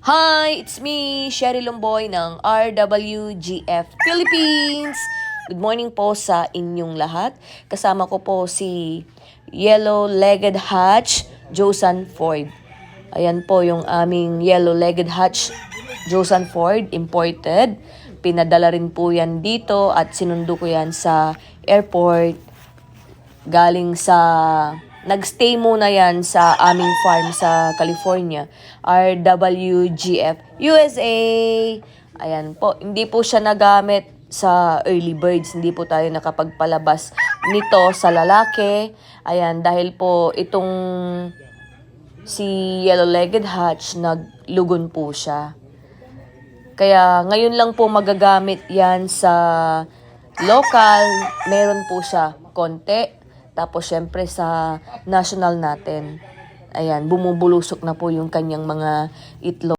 Hi, it's me, Sherry Lumboy ng RWGF Philippines. Good morning po sa inyong lahat. Kasama ko po si Yellow-Legged Hatch, Josan Ford. Ayan po yung aming Yellow-Legged Hatch, Josan Ford, imported. Pinadala rin po yan dito at sinundo ko yan sa airport. Galing sa... Nagstay muna yan sa aming farm sa California, RWGF USA. Ayan po, hindi po siya nagamit sa early birds. Hindi po tayo nakapagpalabas nito sa lalaki. Ayan, dahil po itong si Yellow-Legged Hatch, naglugon po siya. Kaya ngayon lang po magagamit yan sa local. Meron po siya konti. Tapos, syempre, sa national natin, ayan, bumubulusok na po yung kanyang mga itlog.